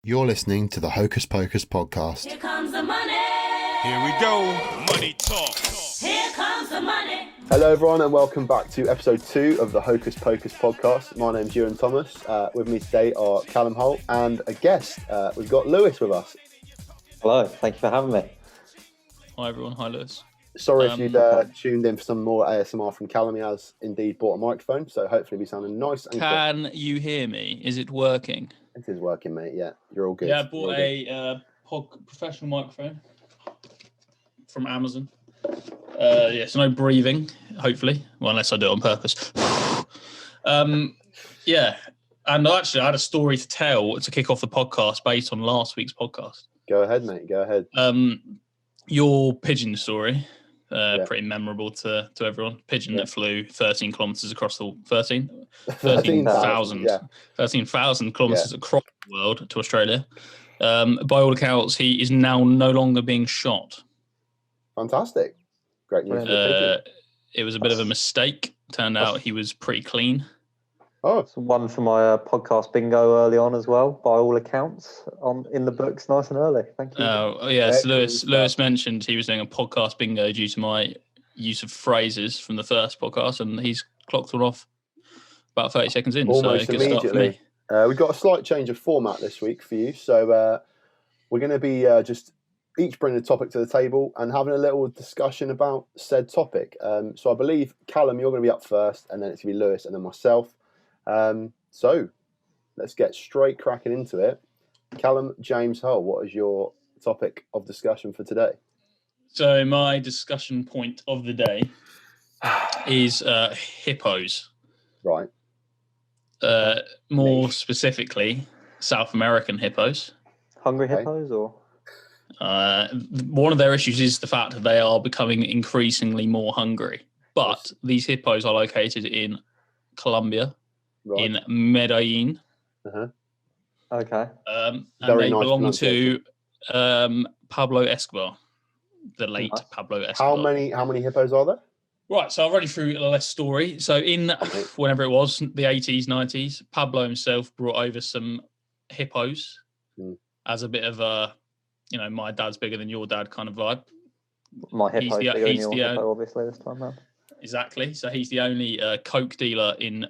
You're listening to the Hocus Pocus podcast. Here comes the money. Here we go. Money talk. Here comes the money. Hello everyone and welcome back to episode 2 of the Hocus Pocus podcast. My name's Ewan Thomas. With me today are Callum Holt and a guest. We've got Lewis with us. Hello, thank you for having me. Hi everyone, hi Lewis. Sorry if you'd tuned in for some more ASMR from Callum. He has indeed bought a microphone, so hopefully we sounding nice and Can you hear me? Is it working? It is working, mate. Yeah, you're all good. Yeah, I bought a professional microphone from Amazon. So no breathing, hopefully. Well, unless I do it on purpose. Yeah, and actually I had a story to tell to kick off the podcast based on last week's podcast. Go ahead, mate. Go ahead. Your pigeon story, pretty memorable to everyone. Pigeon that flew 13 kilometers across the 13,000 kilometers across the world to Australia. By all accounts, he is now no longer being shot. Fantastic. Great news. It was a bit of a mistake. Turned out he was pretty clean. Oh, It's one for my podcast bingo early on as well, by all accounts, in the books nice and early. Thank you. Oh, yes. Lewis mentioned he was doing a podcast bingo due to my use of phrases from the first podcast, and he's clocked one off about 30 seconds in. almost so good start for immediately. me. We've got a slight change of format this week for you. So we're going to be just each bringing a topic to the table and having a little discussion about said topic. So I believe, Callum, you're going to be up first, and then it's going to be Lewis and then myself. So let's get straight cracking into it. Callum James Hull, what is your topic of discussion for today? So my discussion point of the day is hippos. Right. More specifically, South American hippos. Hungry hippos or? One of their issues is the fact that they are becoming increasingly more hungry. But these hippos are located in Colombia, Right. in Medellin. Okay. And Very they nice belong to pronunciation. Pablo Escobar, the late Pablo How Escobar. many hippos are there? Right, so I'll run you through a less story. So in whenever it was, the 80s, 90s, Pablo himself brought over some hippos as a bit of a, my dad's bigger than your dad kind of vibe. My hippo's bigger than your the hippo, obviously, this time round. Exactly. So he's the only coke dealer in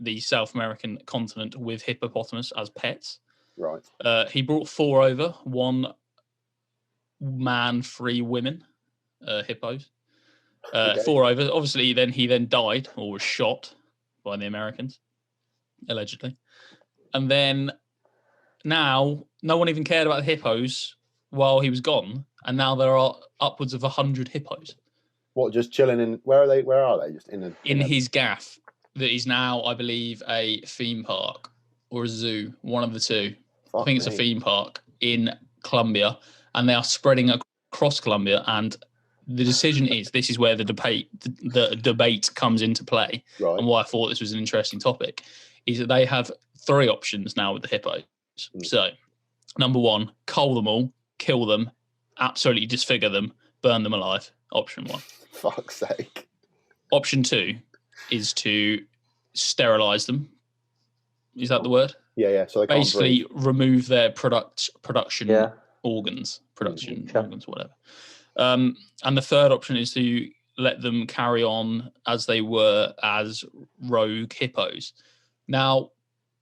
the South American continent with hippopotamus as pets. Right. He brought 4 over, 1 man, 3 women, hippos. 4 over. Obviously, he then died or was shot by the Americans, allegedly. And then now no one even cared about the hippos while he was gone, and now there are upwards of 100 hippos. What, just chilling in? Where are they? Just in his gaff that is now, I believe, a theme park or a zoo, one of the two. I think it's a theme park in Colombia, and they are spreading across Colombia. And the decision is, this is where the debate comes into play, Right. and why I thought this was an interesting topic, is that they have 3 options now with the hippos. So, number 1, cull them all, kill them, absolutely disfigure them, burn them alive. Option 1. Fuck's sake. Option 2 is to sterilize them. Is that the word? Yeah. So they can't Basically breathe. remove their production organs, whatever. And the third option is to let them carry on as they were as rogue hippos. Now,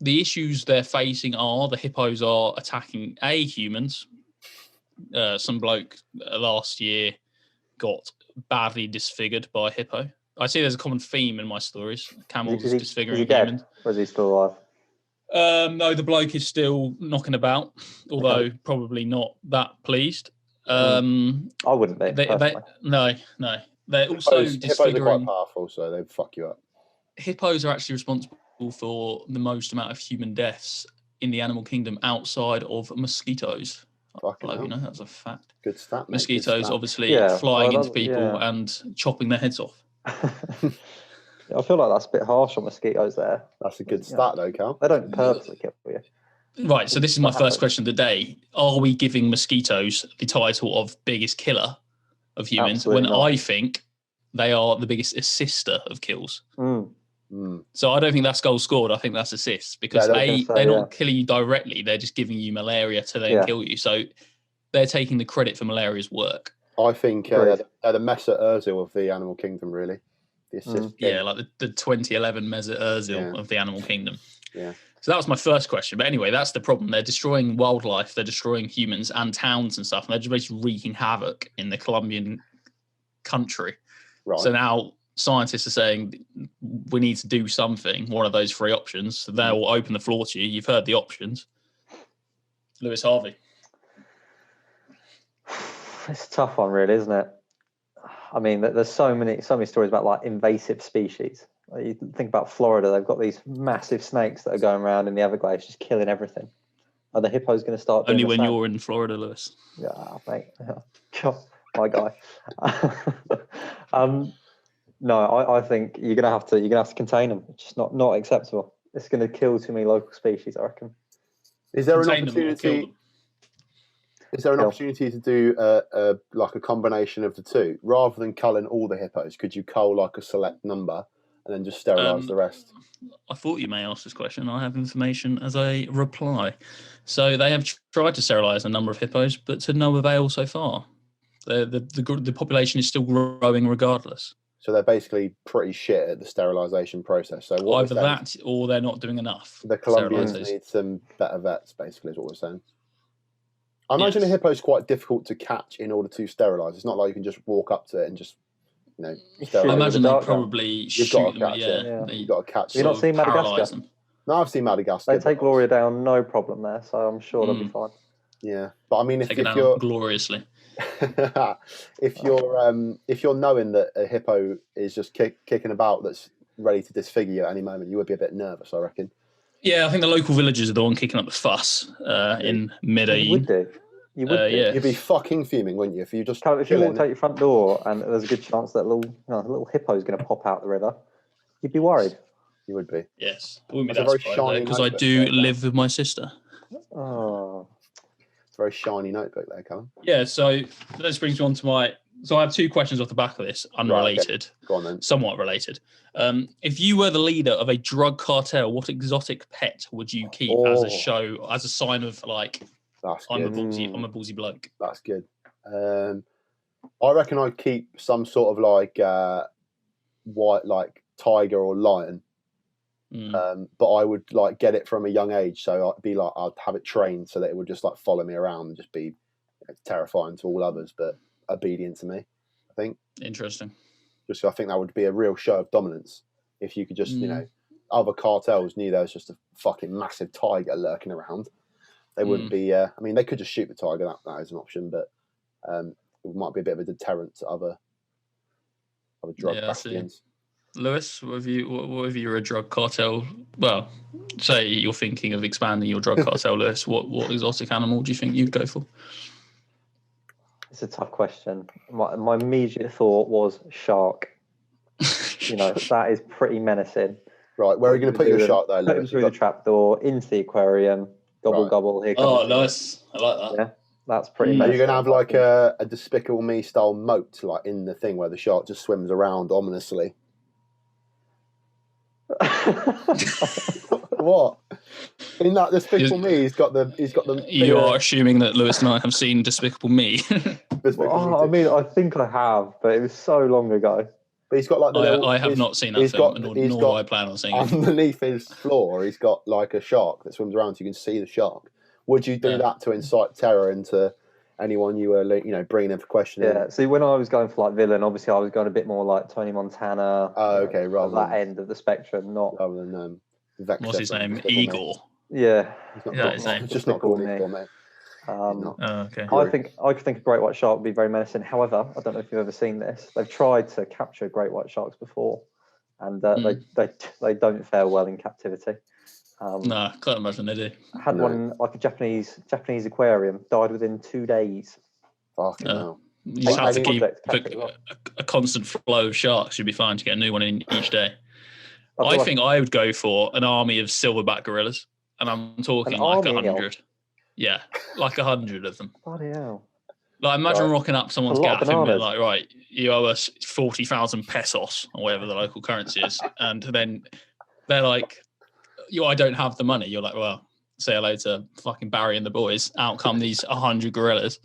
the issues they're facing are the hippos are attacking humans. Some bloke last year got badly disfigured by a hippo. I see there's a common theme in my stories. Camels disfiguring humans. Or is he still alive? No, the bloke is still knocking about, although probably not that pleased. I wouldn't be. No. They're also Hippos are disfiguring. quite powerful, so they fuck you up. Hippos are actually responsible for the most amount of human deaths in the animal kingdom outside of mosquitoes. Fucking hell. That's a fact. Good stat, mate. Mosquitoes obviously Yeah, flying well, into people and chopping their heads off. I feel like that's a bit harsh on mosquitoes there. That's a good stat, though, Cal. They don't purposely kill you. Right, so this is my first question of the day. Are we giving mosquitoes the title of biggest killer of humans Absolutely when not. I think they are the biggest assister of kills? So I don't think that's goal scored. I think that's assists because they're not killing you directly. They're just giving you malaria to then kill you. So they're taking the credit for malaria's work. I think they're the Mesut Ozil of the animal kingdom, really. The assist yeah, like the 2011 Mesut Ozil of the animal kingdom. Yeah. So that was my first question. But anyway, that's the problem. They're destroying wildlife. They're destroying humans and towns and stuff. And they're just basically wreaking havoc in the Colombian country. Right. So now scientists are saying we need to do something, one of those 3 options. So they'll open the floor to you. You've heard the options. Lewis Harvey. It's a tough one, really, isn't it? I mean, there's so many stories about like invasive species. You think about Florida; they've got these massive snakes that are going around in the Everglades, just killing everything. Are the hippos going to start? Only when you're in Florida, Lewis. Yeah, mate. God, my guy. No, I think you're going to have to contain them. It's just not acceptable. It's going to kill too many local species, I reckon. Is there an opportunity? Is there an opportunity to do like a combination of the two, rather than culling all the hippos? Could you cull like a select number and then just sterilise the rest? I thought you may ask this question. I have information as a reply. So they have tried to sterilise a number of hippos, but to no avail so far. The population is still growing regardless. So they're basically pretty shit at the sterilisation process. So either that or they're not doing enough. The Colombians need some better vets, basically, is what we're saying. I imagine a hippo is quite difficult to catch in order to sterilise. It's not like you can just walk up to it and just, sterilise. I imagine they probably shoot them. You've got to catch them. You've not seen Madagascar? No, I've seen Madagascar. They take Gloria down, no problem there, so I'm sure they'll be fine. Yeah, but I mean, if you're gloriously, if you're knowing that a hippo is just kicking about that's ready to disfigure you at any moment, you would be a bit nervous, I reckon. Yeah, I think the local villagers are the one kicking up the fuss in Medellin. You would do. You would do. You'd be fucking fuming, wouldn't you? If you just if you walked out your front door and there's a good chance that little hippo is going to pop out the river, you'd be worried. You would be. Yes, wouldn't be that surprised because I do live with my sister. Oh, it's a very shiny notebook there, Callum. Yeah, so this brings me on to my. So I have 2 questions off the back of this, unrelated, right, okay. Go on, then. Somewhat related. If you were the leader of a drug cartel, what exotic pet would you keep as a sign of like, I'm a ballsy bloke? That's good. I reckon I'd keep some sort of like white, like tiger or lion. But I would like get it from a young age, so I'd have it trained so that it would just like follow me around and just be terrifying to all others, but obedient to me. I think. Interesting. Just I think that would be a real show of dominance if you could just other cartels knew there was just a fucking massive tiger lurking around. They wouldn't be. I mean, they could just shoot the tiger. That is an option, but it might be a bit of a deterrent to other drug bastions. Lewis, what if you're a drug cartel? Well, say you're thinking of expanding your drug cartel, Lewis. What exotic animal do you think you'd go for? It's a tough question. My immediate thought was shark. That is pretty menacing. Right, where are you going to put your shark though? Put him through the trapdoor, into the aquarium, gobble gobble. Here comes nice. I like that. Yeah, that's pretty. Are you going to have like a Despicable Me style moat, like in the thing where the shark just swims around ominously? What? In that Despicable Me, he's got the. You are assuming that Lewis and I have seen Despicable Me. I mean, I think I have, but it was so long ago. But he's got like I have not seen that film, nor do I plan on seeing it. Underneath his floor, he's got like a shark that swims around, so you can see the shark. Would you do that to incite terror into anyone you were, bringing in for questioning? Yeah. See, when I was going for like villain, obviously I was going a bit more like Tony Montana. Oh, okay, rather that end of the spectrum, not rather than Vector. What's his name? Igor. Yeah. His name. Just not called Igor, mate. Okay. I could think a great white shark would be very menacing. However, I don't know if you've ever seen this. They've tried to capture great white sharks before, and they don't fare well in captivity. No, can't imagine they do. I had one like a Japanese aquarium, died within 2 days. Fucking hell. You just have to keep a constant flow of sharks. You'll be fine to get a new one in each day. I think I would go for an army of silverback gorillas, and I'm talking like 100. Yeah, like 100 of them. Bloody hell. Like, imagine rocking up someone's A lot of gaff and being bananas. like, right, you owe us 40,000 pesos or whatever the local currency is. And then they're like, I don't have the money. You're like, well, say hello to fucking Barry and the boys. Out come these 100 gorillas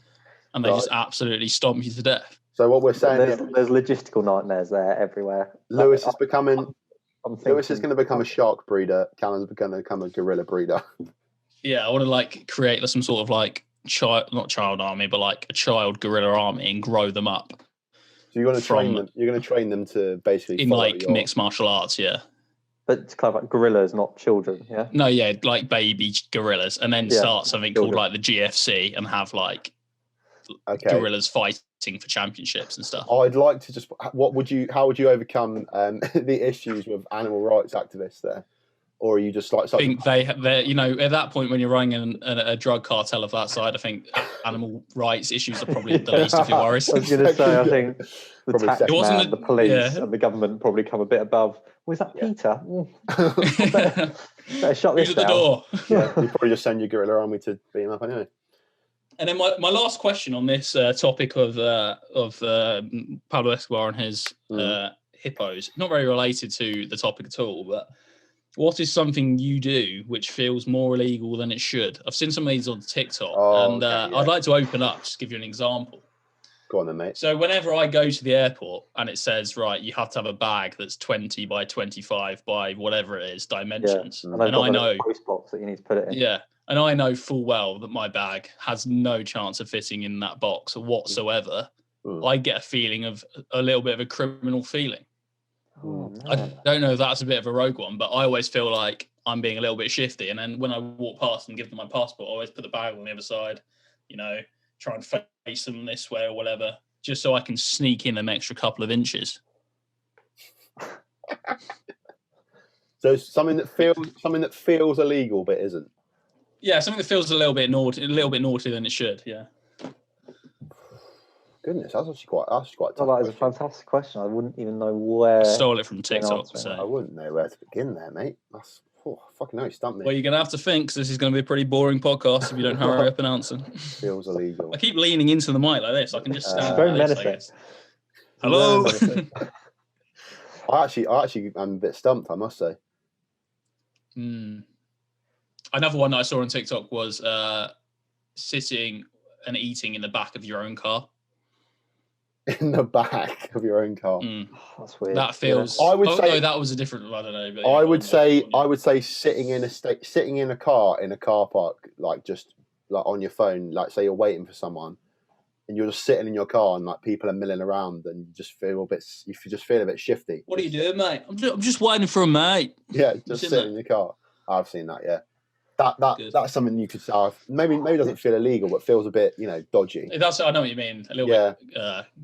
and they just absolutely stomp you to death. So what we're saying there's logistical nightmares there everywhere. Lewis is becoming... Lewis is thinking- going to become a shark breeder. Callum's going to become a gorilla breeder. Yeah, I want to like create some sort of like not child army, but like a child gorilla army and grow them up. So you're going to train them. You're going to train them to basically in like mixed martial arts. Yeah. But it's kind of like gorillas, not children. Yeah. No, yeah, like baby gorillas, and then start something called like the GFC and have like gorillas fighting for championships and stuff. I'd like to just. How would you overcome the issues with animal rights activists there? Or are you just like... I think they're at that point when you're running a drug cartel of that side, I think animal rights issues are probably the least of your worries. I was going to say, I think the taxman, the police, yeah. and the government probably come a bit above. Was that Peter? Better shut this Who's at down. the door? Yeah, you probably just send your gorilla army to beat him up anyway. And then my last question on this topic of Pablo Escobar and his hippos, not very related to the topic at all, but what is something you do which feels more illegal than it should? I've seen some of these on TikTok, I'd like to open up, just give you an example. Go on then, mate. So whenever I go to the airport and it says, right, you have to have a bag that's 20 by 25 by whatever it is, dimensions. Yeah. And I know box that you need to put it in. Yeah. And I know full well that my bag has no chance of fitting in that box whatsoever. I get a feeling of a little bit of a criminal feeling. Oh, I don't know if that's a bit of a rogue one, but I always feel like I'm being a little bit shifty. And then when I walk past and give them my passport, I always put the bag on the other side, try and face them this way or whatever, just so I can sneak in an extra couple of inches. So something that feels illegal but isn't. Yeah, something that feels a little bit naughty than it should. Yeah. Goodness, that's actually quite tough. That is a fantastic question. I wouldn't even know where. I stole it from TikTok. So. I wouldn't know where to begin there, mate. That's fucking hell, you stumped me. Well, you're gonna have to think, because this is gonna be a pretty boring podcast if you don't hurry up and answer. Feels illegal. I keep leaning into the mic like this. I can just stand. Very like menacing. this, Hello. I actually am a bit stumped, I must say. Another one that I saw on TikTok was sitting and eating in the back of your own car. In the back of your own car. That's weird. That feels. I would say no, that was a different. I don't know. But I would say sitting in a car park, like just like on your phone, like say you're waiting for someone, and you're just sitting in your car and like people are milling around, and you just feel a bit shifty. What are you doing, mate? I'm just waiting for a mate. Yeah, just sitting in your car. I've seen that. Yeah. That's something you could say. Maybe it doesn't feel illegal, but feels a bit, dodgy. I know what you mean. A little bit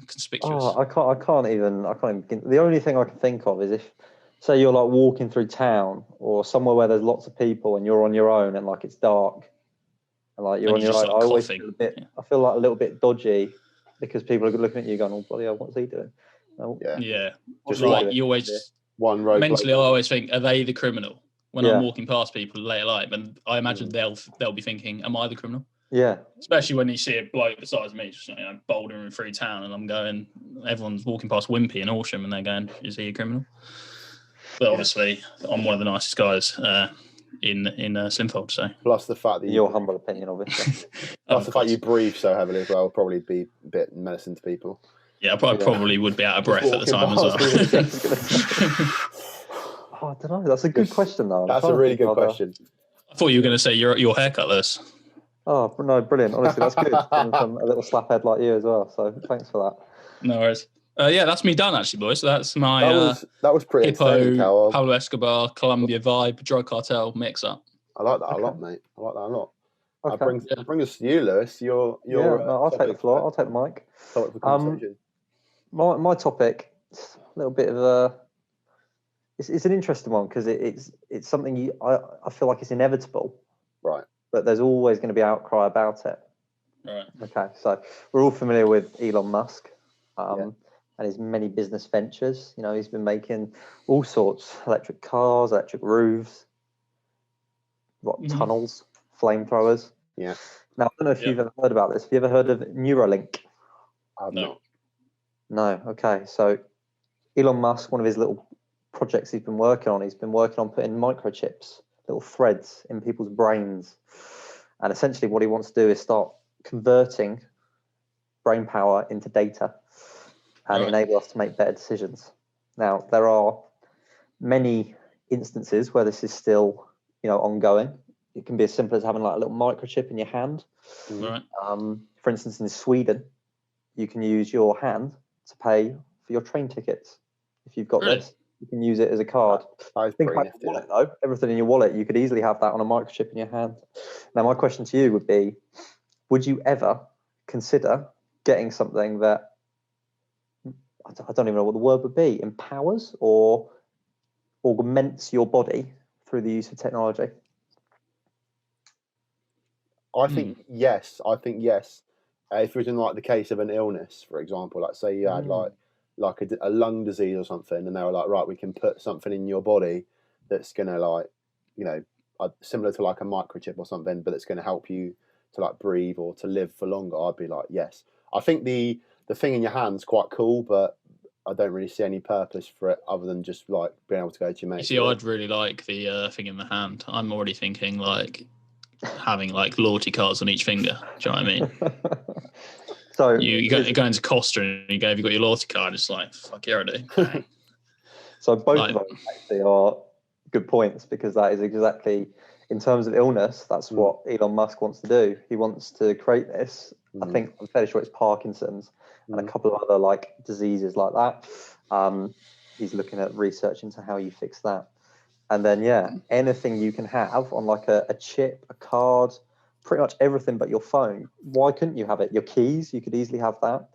conspicuous. I can't even. The only thing I can think of is if, say, you're like walking through town or somewhere where there's lots of people and you're on your own and like it's dark, and like you're on your own. I always feel a bit. I feel like a little bit dodgy because people are looking at you going, "Oh bloody hell, what's he doing?" Yeah. Just like you always one road. Mentally, I always think, are they the criminal? When I'm walking past people late at night, and I imagine they'll be thinking, "Am I the criminal?" Yeah. Especially when you see a bloke the size of me, just bouldering through town, and I'm going. Everyone's walking past Wimpy and Horsham, and they're going, "Is he a criminal?" But obviously, I'm one of the nicest guys in Slimfold. So plus the fact that your humble opinion, obviously. Plus the fact you breathe so heavily as well, probably be a bit menacing to people. Yeah, I probably would be out of breath at the time as well. I don't know. That's a good question, though. That's a really good question. I thought you were going to say your haircut, Lewis. Oh no, brilliant! Honestly, that's good. From a little slaphead like you as well. So thanks for that. No worries. Yeah, that's me done actually, boys. So that's my that was pretty Hippo, Pablo Escobar, Colombia vibe, drug cartel mix up. I like that a lot, mate. I like that a lot. Okay. Bring us to you, Lewis. I'll take the floor. I'll take the mic. My topic, a little bit of a. It's an interesting one because it's something I feel like it's inevitable, right? But there's always going to be outcry about it. Right. Okay, so we're all familiar with Elon Musk and his many business ventures. He's been making all sorts: electric cars, electric roofs, tunnels, flamethrowers. Yeah. Now, I don't know if you've ever heard about this. Have you ever heard of Neuralink? I've not. No. Okay. So Elon Musk, one of his little projects he's been working on putting microchips, little threads in people's brains. And essentially what he wants to do is start converting brain power into data and enable us to make better decisions. Now, there are many instances where this is still, ongoing. It can be as simple as having like a little microchip in your hand. Right. For instance, in Sweden, you can use your hand to pay for your train tickets. If you've got this, you can use it as a card. Think about your wallet, though. Everything in your wallet, you could easily have that on a microchip in your hand. Now, my question to you would be, would you ever consider getting something that, I don't even know what the word would be, empowers or augments your body through the use of technology? I think yes. If it was in like the case of an illness, for example, like say you had like a lung disease or something, and they were like, right, we can put something in your body that's gonna like, similar to like a microchip or something, but it's gonna help you to like breathe or to live for longer. I'd be like, yes. I think the thing in your hand's quite cool, but I don't really see any purpose for it other than just like being able to go to your mates. You see, I'd really like the thing in the hand. I'm already thinking like having like loyalty cards on each finger. Do you know what I mean? So you go into Costa and you go, have you got your loyalty card? It's like, fuck yeah, I do. So both of those actually are good points, because that is exactly, in terms of illness, that's what Elon Musk wants to do. He wants to create this. I'm fairly sure it's Parkinson's and a couple of other like diseases like that. He's looking at research into how you fix that. And then, anything you can have on like a chip, a card, pretty much everything but your phone. Why couldn't you have it? Your keys, you could easily have that.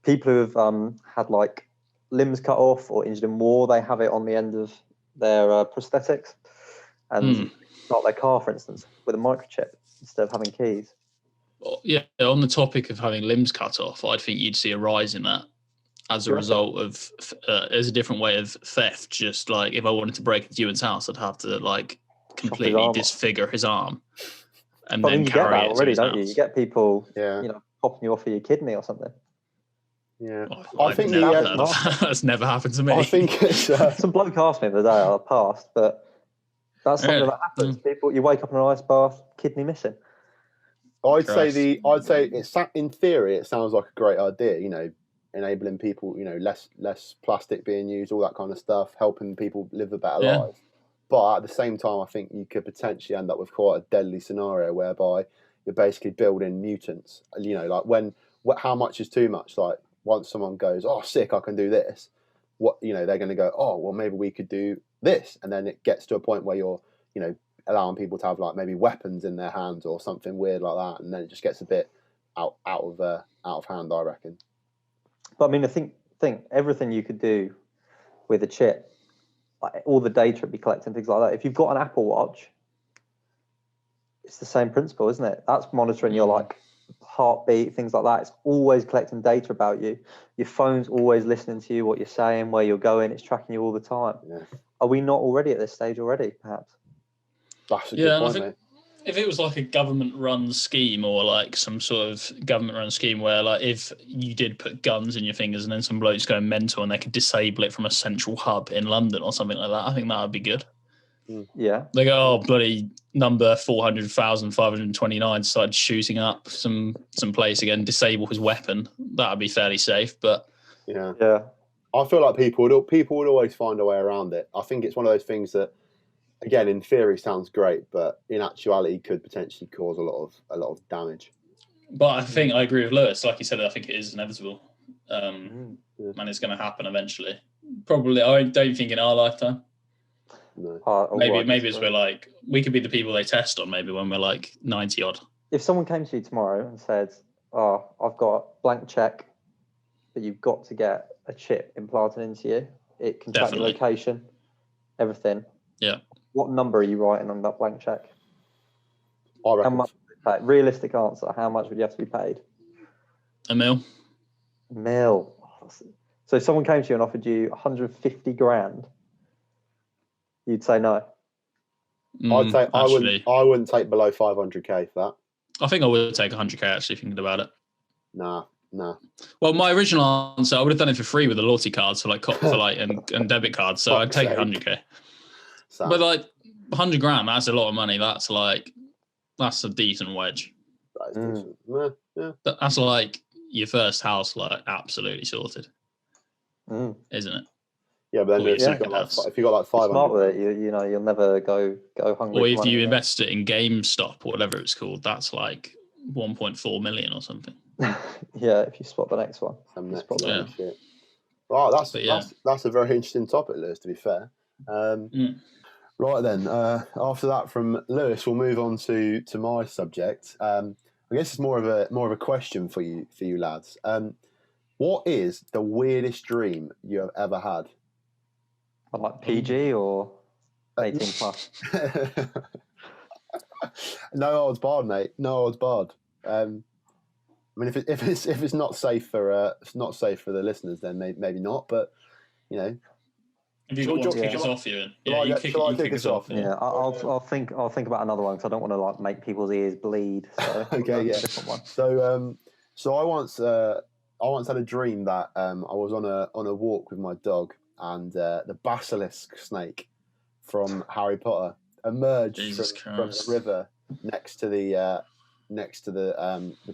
People who have had like limbs cut off or injured in war, they have it on the end of their prosthetics. And start their car, for instance, with a microchip instead of having keys. Yeah, on the topic of having limbs cut off, I'd think you'd see a rise in that as a result of as a different way of theft. Just like if I wanted to break into Ewan's house, I'd have to like completely disfigure his arm and then carry it to his house. You get people, popping you off of your kidney or something. Yeah, I think that's never happened to me. I think it's some bloke asked me the other day I passed, but that's something that happens. People, you wake up in an ice bath, kidney missing. I'd say it's in theory it sounds like a great idea. Enabling people, less plastic being used, all that kind of stuff, helping people live a better life. But at the same time, I think you could potentially end up with quite a deadly scenario whereby you're basically building mutants. Like how much is too much? Like once someone goes, oh, sick, I can do this. They're going to go, oh, well, maybe we could do this, and then it gets to a point where you're, allowing people to have like maybe weapons in their hands or something weird like that, and then it just gets a bit out of hand, I reckon. But I mean, I think everything you could do with a chip, like all the data it'd be collecting, things like that. If you've got an Apple Watch, it's the same principle, isn't it? That's monitoring your like heartbeat, things like that. It's always collecting data about you. Your phone's always listening to you, what you're saying, where you're going. It's tracking you all the time. Yeah. Are we not already at this stage already, perhaps? That's a good point, mate. If it was like a government-run scheme or like some sort of government-run scheme where like if you did put guns in your fingers and then some bloke's going mental and they could disable it from a central hub in London or something like that, I think that would be good. Yeah. They go, oh, bloody number 400,529 started shooting up some place again, disable his weapon. That would be fairly safe, but... Yeah. I feel like people would always find a way around it. I think it's one of those things that, again, in theory sounds great, but in actuality could potentially cause a lot of damage. But I think I agree with Lewis. Like you said, I think it is inevitable, and it's going to happen eventually. Probably, I don't think in our lifetime. No. Maybe it's we could be the people they test on. Maybe when we're like 90 odd. If someone came to you tomorrow and said, "Oh, I've got a blank check, but you've got to get a chip implanted into you. It can track your location, everything." Yeah. What number are you writing on that blank check? I reckon. How much? Realistic answer. How much would you have to be paid? $1 million. So if someone came to you and offered you 150 grand, you'd say no. I'd say I wouldn't take below 500k for that. I think I would take 100k actually thinking about it. Nah. Well, my original answer, I would have done it for free with a loyalty card, so like and debit cards. So I'd take 100k. But like 100 grand, that's a lot of money. That's a decent wedge. That is decent. Yeah. That's like your first house, like absolutely sorted, isn't it? Yeah, but then if you got like 500, smart with it, you know, you'll never go hungry. Or if you invest it in GameStop or whatever it's called, that's like 1.4 million or something. Yeah, if you spot the next one. Shit. Right, that's a very interesting topic, Lewis, to be fair. Right then, after that from Lewis, we'll move on to my subject. I guess it's more of a question for you lads. What is the weirdest dream you have ever had? Like PG or 18 plus? No odds barred, mate. No odds barred. I mean, if it's not safe for the listeners, then maybe not. But you know, have you got one to kick us off, Ewan? Yeah, you kick us off. Yeah, I'll think about another one because I don't want to like make people's ears bleed. So okay, yeah. Different one. So I once had a dream that I was on a walk with my dog, and the basilisk snake from Harry Potter emerged from the river next to the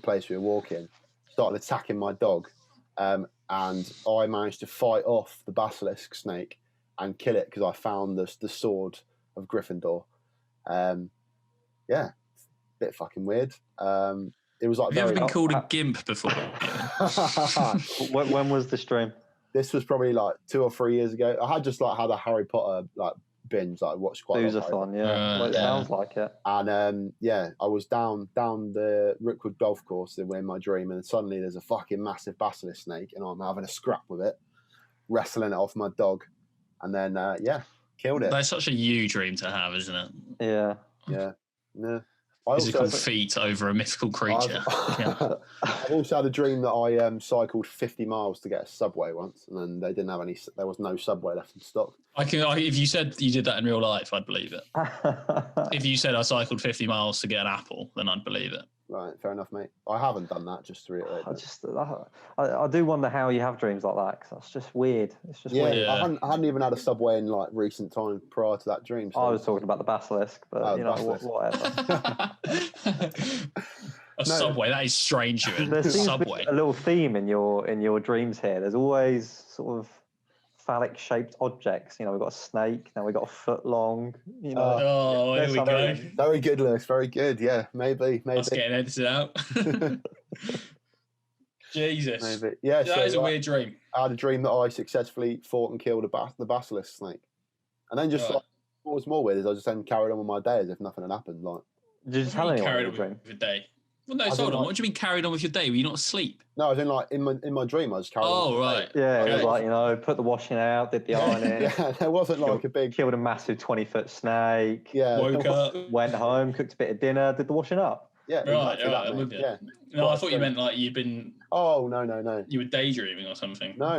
place we were walking, started attacking my dog, and I managed to fight off the basilisk snake and kill it because I found the sword of Gryffindor. Yeah, bit fucking weird. It was like. Have you ever been called a gimp before? When was the stream? This was probably like 2 or 3 years ago. I had just like had a Harry Potter like binge, like watched quite a lot. Fun, yeah. It sounds like it. And I was down the Rookwood golf course in my dream, and suddenly there's a fucking massive basilisk snake, and I'm having a scrap with it, wrestling it off my dog, and then killed it. That's such a you dream to have, isn't it? Yeah. Physical feat over a mythical creature. I've also had a dream that I cycled 50 miles to get a subway once, and then they didn't have any. There was no subway left in stock. If you said you did that in real life, I'd believe it. If you said I cycled 50 miles to get an apple, then I'd believe it. Right, fair enough, mate. I haven't done that, just to reiterate. I do wonder how you have dreams like that, because that's just weird. It's just weird. Yeah. I hadn't even had a subway in like recent time prior to that dream. So. I was talking about the basilisk, but whatever. Subway, that is strange. There seems subway. To be a little theme in your dreams here. There's always sort of phallic shaped objects. You know, we've got a snake, now we've got a foot long. You know, here we go. Very good, Lewis. Very good. Yeah, maybe. That's getting edited out. Jesus. Maybe. Yeah, that is a weird dream. I had a dream that I successfully fought and killed the basilisk snake, and then just like, what was more weird is I just then carried on with my day as if nothing had happened. Like, did you just tell anyone carried on with your day? Well, no, hold on. What do you mean carried on with your day? Were you not asleep? No, I was in like in my dream. I was carried on. Oh, right. Yeah, it was like, put the washing out, did the ironing. Yeah, there wasn't like a big. Killed a massive 20-foot snake. Yeah. Woke up. Went home, cooked a bit of dinner, did the washing up. Yeah. Right. I'm with you. Yeah. No, I thought you meant like you'd been. Oh no. You were daydreaming or something. No.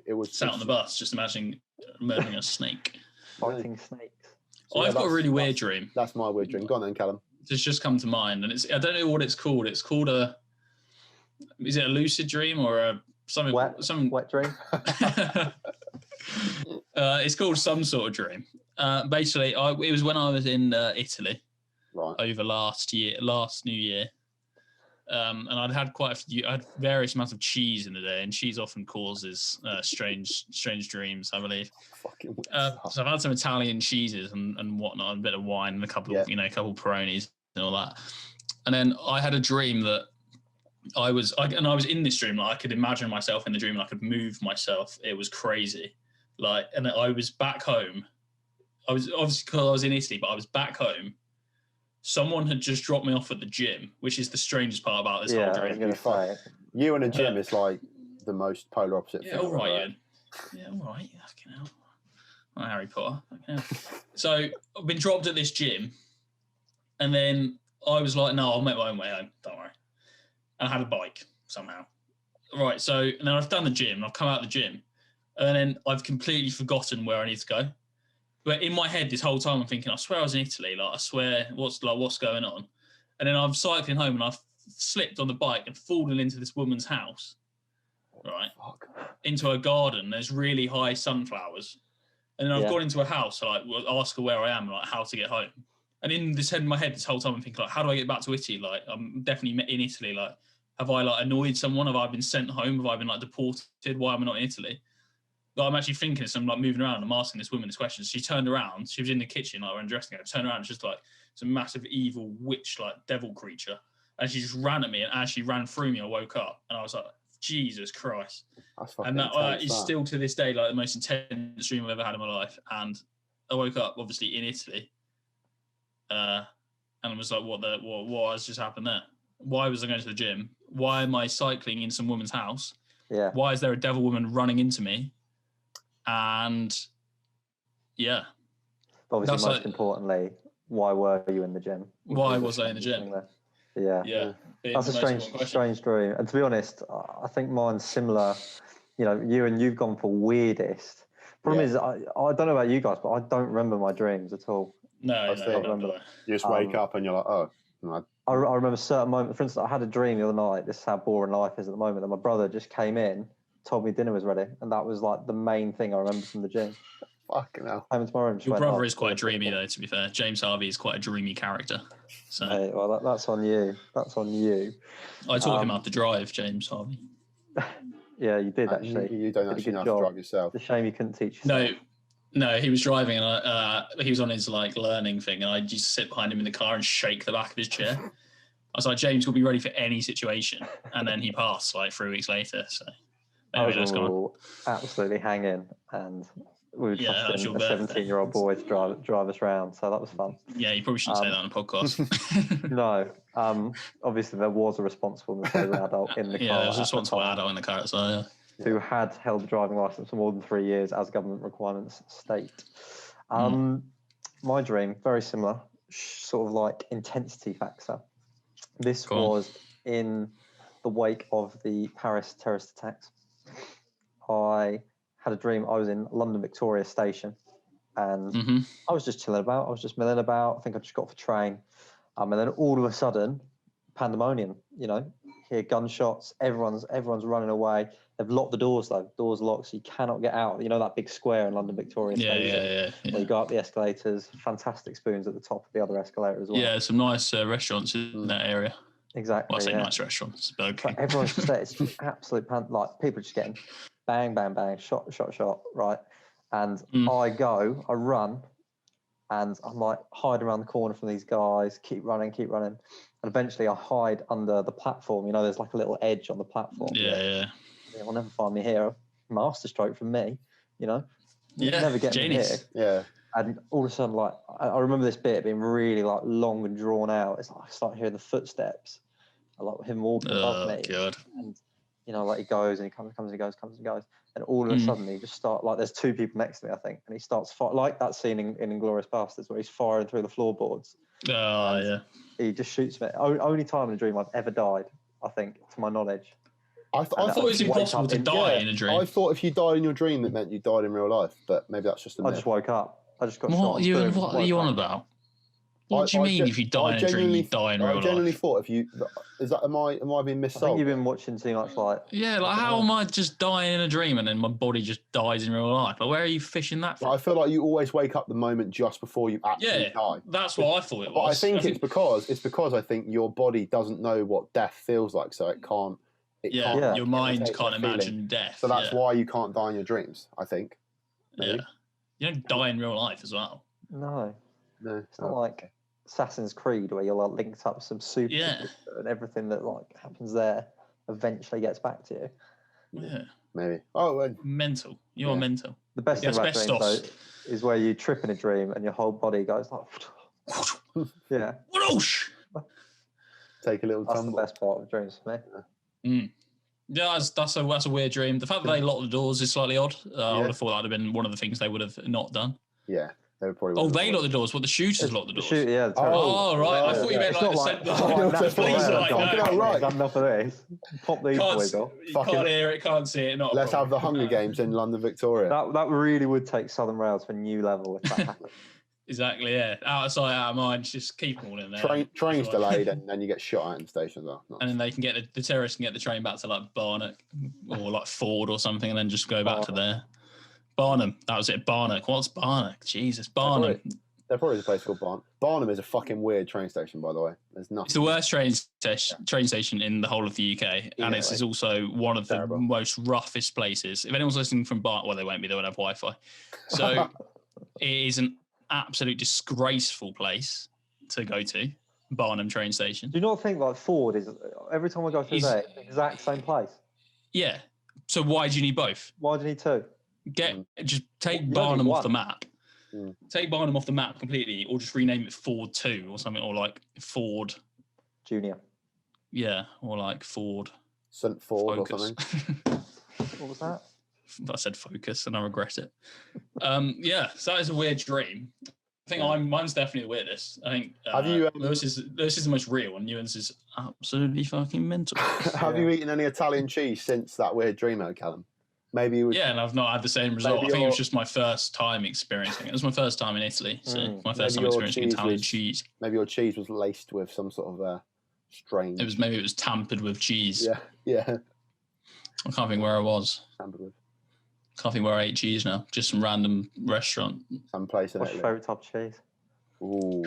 It was sat on the bus, just imagining murdering a snake. Fighting snakes. So I've got a really weird dream. That's my weird dream. Go on then, Callum. It's just come to mind, and I don't know what it's called. It's called is it a lucid dream or something? Wet dream. It's called some sort of dream. Basically, it was when I was in Italy, right, over last New Year, and I'd had I had various amounts of cheese in the day, and cheese often causes strange dreams, I believe. Fucking so I've had some Italian cheeses and whatnot, a bit of wine, and a couple of Peronis and all that. And then I had a dream that I was in this dream. Like, I could imagine myself in the dream, and I could move myself. It was crazy. Like, and I was back home. I was obviously, because I was in Italy, but I was back home. Someone had just dropped me off at the gym, which is the strangest part about this whole dream. You and a gym is like the most polar opposite. Yeah, all right. Yeah, all right. Fucking hell. Not Harry Potter. So I've been dropped at this gym, and then I was like, no, I'll make my own way home. Don't worry. And I had a bike somehow. Right. So, and then I've done the gym, and I've come out of the gym, and then I've completely forgotten where I need to go. But in my head, this whole time, I'm thinking, I swear I was in Italy. Like, I swear, what's going on? And then I'm cycling home and I've slipped on the bike and fallen into this woman's house, right? Into her garden. There's really high sunflowers. And then I've gone into a house to like ask her where I am, like how to get home. And in my head this whole time, I'm thinking like, how do I get back to Italy? Like, I'm definitely in Italy. Like, have I like annoyed someone? Have I been sent home? Have I been like deported? Why am I not in Italy? Like, I'm actually thinking this. I'm like moving around. I'm asking this woman this question. She turned around. She was in the kitchen, like we're dressing her. Turned around, and just like some massive evil witch, like devil creature, and she just ran at me. And as she ran through me, I woke up, and I was like, Jesus Christ! And that is still to this day like the most intense dream I've ever had in my life. And I woke up obviously in Italy, and I was like, what has just happened there? Why was I going to the gym? Why am I cycling in some woman's house? Yeah. Why is there a devil woman running into me? And yeah. Obviously, most like, importantly, why were you in the gym? Why was I in the gym? Yeah. Yeah. That's a strange dream. And to be honest, I think mine's similar. You know, you've gone for weirdest. Problem is, I don't know about you guys, but I don't remember my dreams at all. No, I don't remember. You just wake up and you're like, oh. I remember certain moments. For instance, I had a dream the other night. This is how boring life is at the moment. That my brother just came in, told me dinner was ready, and that was like the main thing I remember from the gym. Fucking hell. Came into my room. Your brother is quite dreamy, though. To be fair, James Harvey is quite a dreamy character. So, hey, well, that's on you. That's on you. I taught him how to drive, James Harvey. Yeah, you did actually. You don't actually know how to drive yourself. It's a shame you couldn't teach yourself. No, he was driving and he was on his like learning thing, and I just sit behind him in the car and shake the back of his chair. I was like, James will be ready for any situation, and then he passed like 3 weeks later. So anyway, that's gone. Absolutely hanging, and we were trusting a 17-year-old boy to drive us around, so that was fun. Yeah, you probably shouldn't say that on a podcast. No, obviously there was a responsible adult in the car. Yeah, there was a responsible adult in the car, so yeah. Who had held the driving license for more than 3 years, as government requirements state. My dream, very similar, sort of like intensity factor. This was in the wake of the Paris terrorist attacks. I had a dream. I was in London Victoria Station, and I was just chilling about. I was just milling about. I think I just got off a train, and then all of a sudden, pandemonium. You know, hear gunshots. Everyone's running away. They've locked the doors though. Doors locked, so you cannot get out. You know that big square in London Victoria Station. Yeah. Where you go up the escalators. Fantastic spoons at the top of the other escalator as well. Yeah, some nice restaurants in that area. Exactly. Well, I say nice restaurants. But everyone's just there. It's just absolute like people are just getting bang, bang, bang, shot, right? And I run, and I'm like hide around the corner from these guys, keep running. And eventually I hide under the platform. You know, there's like a little edge on the platform. Yeah. They'll never find me here. Masterstroke from me, you know. Yeah, never get me here. Yeah. And all of a sudden, like I remember this bit being really like long and drawn out. It's like I start hearing the footsteps. I like him walking above me. God. And you know, like he goes and he comes and goes. And all of a sudden he just starts, like there's two people next to me, I think. And he starts, like that scene in Inglourious Basterds where he's firing through the floorboards. Oh, yeah. He just shoots me. Only time in a dream I've ever died, I think, to my knowledge. I thought it was impossible to die in a dream. I thought if you died in your dream, it meant you died in real life. But maybe that's just a myth. I just woke up. I just got shot. What are you on about? What do you mean if you die in a dream, you die in real life? I genuinely thought am I being missold? I think you've been watching too much like... Yeah, like how am I just dying in a dream and then my body just dies in real life? Like where are you fishing that from? I feel like you always wake up the moment just before you actually die. That's what I thought it was. But I think it's because I think your body doesn't know what death feels like, so it can't... your mind can't imagine death. So that's why you can't die in your dreams, I think. Maybe. Yeah. You don't die in real life as well. No. It's not like Assassin's Creed where you're like linked up some super and everything that like happens there eventually gets back to you. Yeah. Maybe. Mental. You're mental. The best thing about dreams though is where you trip in a dream and your whole body goes like yeah. Take a little tumble. That's the best part of dreams for me. Yeah, that's a weird dream. The fact that they locked the doors is slightly odd. I would have thought that would have been one of the things they would have not done. Yeah, they would probably. They locked the doors. Well, the shooters locked the doors. Right. I thought you meant like the police. Right. Done enough of this. Pop these boys off. You can't hear it, can't see it. Let's have the Hunger Games in London, Victoria. That really would take Southern Rail to a new level if that happened. Exactly, yeah. Out of sight, out of mind. Just keep them all in there. Train's delayed, and then you get shot at in the station as well. Nice. And then they can get the terrorists can get the train back to like Barnet or like Ford or something, and then just go back to there. Barnum. That was it. Barnet. What's Barnet? Jesus, Barnum. There probably is a place called Barnum. Barnum is a fucking weird train station, by the way. There's nothing. It's the worst train station in the whole of the UK, and it's also one of the most roughest places. If anyone's listening from Barnet, well, they won't be. They won't have Wi-Fi. So it is an absolute disgraceful place to go to. Barnum train station. Do you not think like Ford is every time I go through there, it's the exact same place? Yeah. So why do you need both? Why do you need two? Just take Barnum off the map. Take Barnum off the map completely, or just rename it Ford 2 or something, or like Ford Junior. Yeah, or like Ford. St. Ford Focus. or something. What was that? I said Focus, and I regret it. Yeah, so that is a weird dream. I think mine's definitely the weirdest. I think Lewis is the most real, and Ewan's is absolutely fucking mental. Have you eaten any Italian cheese since that weird dream, Callum? Maybe it was, and I've not had the same result. I think it was just my first time experiencing it. It was my first time in Italy, so my first time experiencing Italian cheese. Maybe your cheese was laced with some sort of strange. Maybe it was tampered with cheese. Yeah. I can't think where I was. Tampered with. Can't think where I ate cheese now. Just some random restaurant. Some place in What's your favourite type of cheese? Ooh.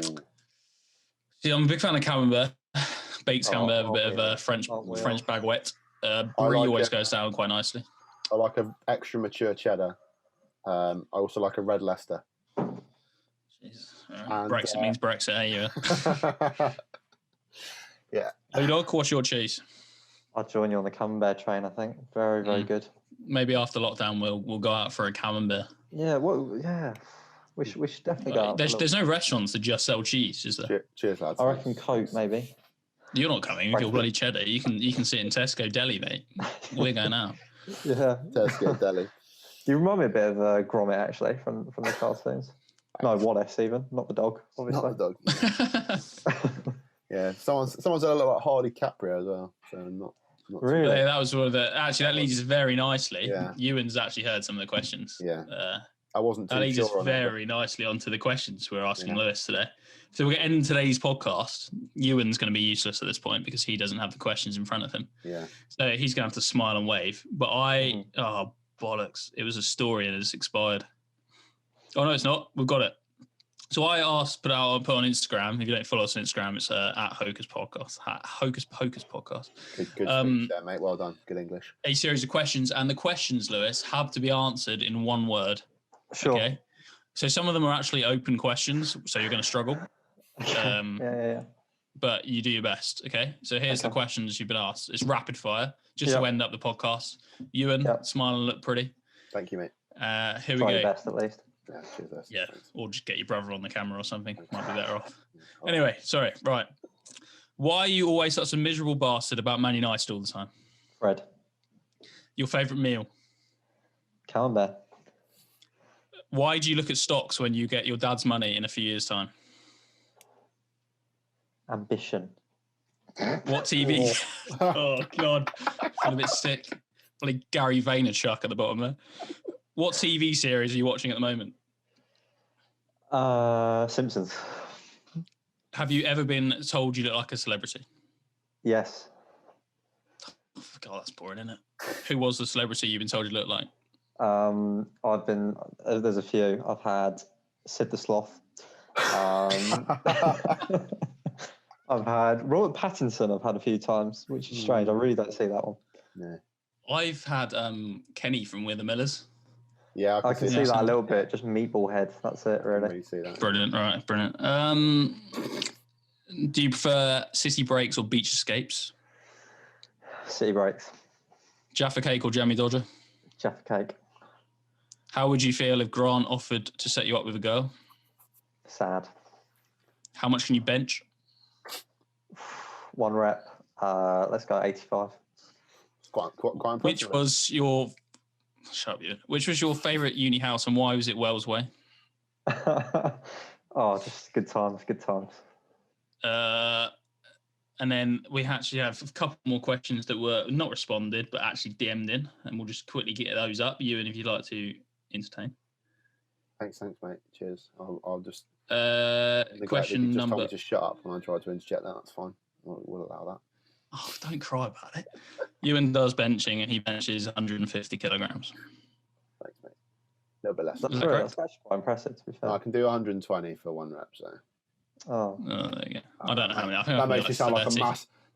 See, I'm a big fan of camembert. Baked camembert, a bit of French baguette. Brie always goes down quite nicely. I like an extra mature cheddar. I also like a red Leicester. Brexit means Brexit, eh? Yeah. Dog, what's your cheese? I'll join you on the camembert train. I think very, very good. Maybe after lockdown, we'll go out for a camembert. Yeah. Well, yeah. We should definitely go out. There's no restaurants that just sell cheese, is there? Cheers, lads. I reckon Coke maybe. You're not coming with your bloody cheddar. You can sit in Tesco Deli, mate. We're going out. Yeah. Tesco Deli. You remind me a bit of Gromit actually from the cartoons. No, Wallace even, not the dog. Obviously. Not the dog. Yeah. Someone said a little about Hardy Caprio as well. So not really. Yeah, that was one of the. Actually, that leads us very nicely. Yeah. Ewan's actually heard some of the questions. Yeah. I wasn't too that leads sure us very nicely onto the questions we're asking Lewis today. So we're going to end today's podcast. Ewan's going to be useless at this point because he doesn't have the questions in front of him. Yeah. So he's going to have to smile and wave. But oh, bollocks. It was a story and it's expired. Oh, no, it's not. We've got it. So I put on Instagram. If you don't follow us on Instagram, it's at Hocus Podcast. Hocus Pocus Podcast. Good speech there, mate. Well done. Good English. A series of questions. And the questions, Lewis, have to be answered in one word. Sure. Okay. So some of them are actually open questions, so you're going to struggle. Yeah. But you do your best, okay? So here's the questions you've been asked. It's rapid fire, just to end up the podcast. Ewan, smile and look pretty. Thank you, mate. Here we go. Try your best, at least. Yeah, cheers. Yeah, or just get your brother on the camera or something. Might be better off. Anyway, sorry. Right. Why are you always such a miserable bastard about Man United all the time? Fred. Your favourite meal? Camembert. Why do you look at stocks when you get your dad's money in a few years' time? Ambition. What TV? Oh, God. I feel a bit sick. Probably Gary Vaynerchuk at the bottom there. What TV series are you watching at the moment? Simpsons. Have you ever been told you look like a celebrity? Yes. Oh, God, that's boring, isn't it? Who was the celebrity you've been told you look like? I've been. There's a few. I've had Sid the Sloth. I've had Robert Pattinson. I've had a few times, which is strange. I really don't see that one. No. I've had Kenny from We're the Millers. Yeah, I can see that a little bit. Just meatball head. That's it, really. See that. Brilliant. Right, brilliant. Do you prefer city breaks or beach escapes? City breaks. Jaffa cake or jammy dodger? Jaffa cake. How would you feel if Grant offered to set you up with a girl? Sad. How much can you bench? 1 rep. Let's go 85. Quite impressive. Which was your... Shut up, you. Which was your favourite uni house and why was it Wells Way? Oh, just good times, good times. And then we actually have a couple more questions that were not responded, but actually DM'd in, and we'll just quickly get those up. Ewan, if you'd like to entertain. Thanks, mate. Cheers. I'll just Question just number. Told me to shut up when I tried to interject that. That's fine. We'll allow that. Oh, don't cry about it. Ewan does benching, and he benches 150 kilograms. Thanks, mate. A little bit less. That's actually quite impressive, to be fair. No, I can do 120 for 1 rep. So. Oh, there you go. I don't know how many. I think that I makes you sound like 30.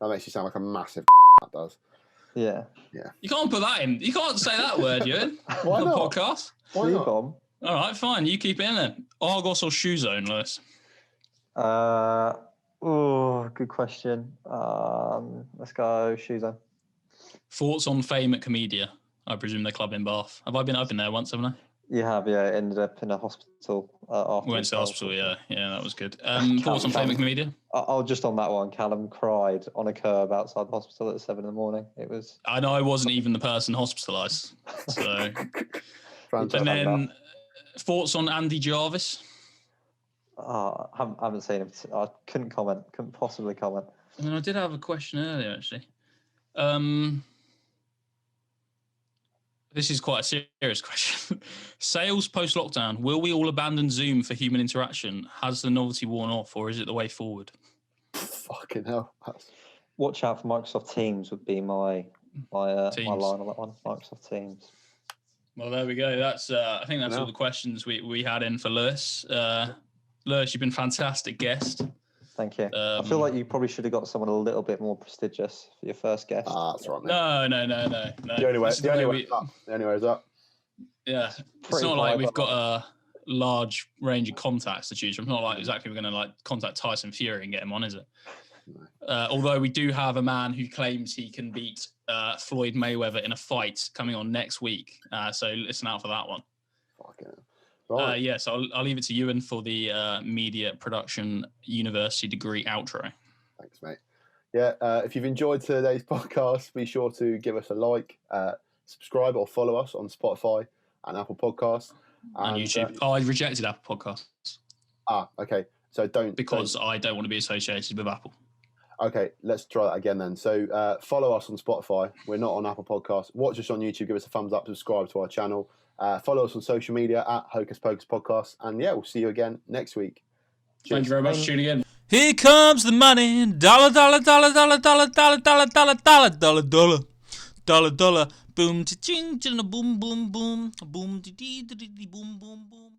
That makes you sound like a massive. That does. Yeah. You can't put that in. You can't say that word, Ewan. Why on the not? podcast. Why not? Bomb. All right, fine. You keep it in then. Argos or Shoe Zone, Lewis? Good question. Let's go Shoe Zone. Thoughts on Fame at Comedia? I presume the club in Bath. I've been there once, haven't I? You have, yeah. Ended up in a hospital after. We went to the hospital, yeah, that was good. Thoughts on Fame at Comedia? I'll just on that one. Callum cried on a curb outside the hospital at 7 a.m. It was. I know I wasn't even the person hospitalised. So, and then thoughts on Andy Jarvis? I haven't seen him. I couldn't comment. Couldn't possibly comment. I mean, I did have a question earlier, actually. This is quite a serious question. Sales post-lockdown, will we all abandon Zoom for human interaction? Has the novelty worn off, or is it the way forward? Fucking hell. Watch out for Microsoft Teams would be my line on that one. Microsoft Teams. Well, there we go. That's I think that's all the questions we had in for Lewis. Lewis, you've been a fantastic guest. Thank you. I feel like you probably should have got someone a little bit more prestigious for your first guest. That's right, mate. No. The only way is up. Yeah. It's not like we've got a large range of contacts to choose from. It's not like exactly we're going to contact Tyson Fury and get him on, is it? No. Although we do have a man who claims he can beat Floyd Mayweather in a fight coming on next week. So listen out for that one. Fucking hell. Right. So I'll leave it to Ewan for the media production university degree outro. Thanks, mate. Yeah, if you've enjoyed today's podcast, be sure to give us a like, subscribe or follow us on Spotify and Apple Podcasts. And YouTube. I rejected Apple Podcasts. Okay. So Because I don't want to be associated with Apple. Okay, let's try that again then. So follow us on Spotify. We're not on Apple Podcasts. Watch us on YouTube. Give us a thumbs up. Subscribe to our channel. Follow us on social media at Hocus Pocus Podcast. And we'll see you again next week. Cheers. Thank you very much for tuning in. Here comes the money. Dollar, dollar, dollar, dollar, dollar, dollar, dollar, dollar, dollar, dollar, dollar, dollar, dollar. Boom, ching, ching, boom, boom, boom, boom, dee, dee, dee, boom, boom, boom.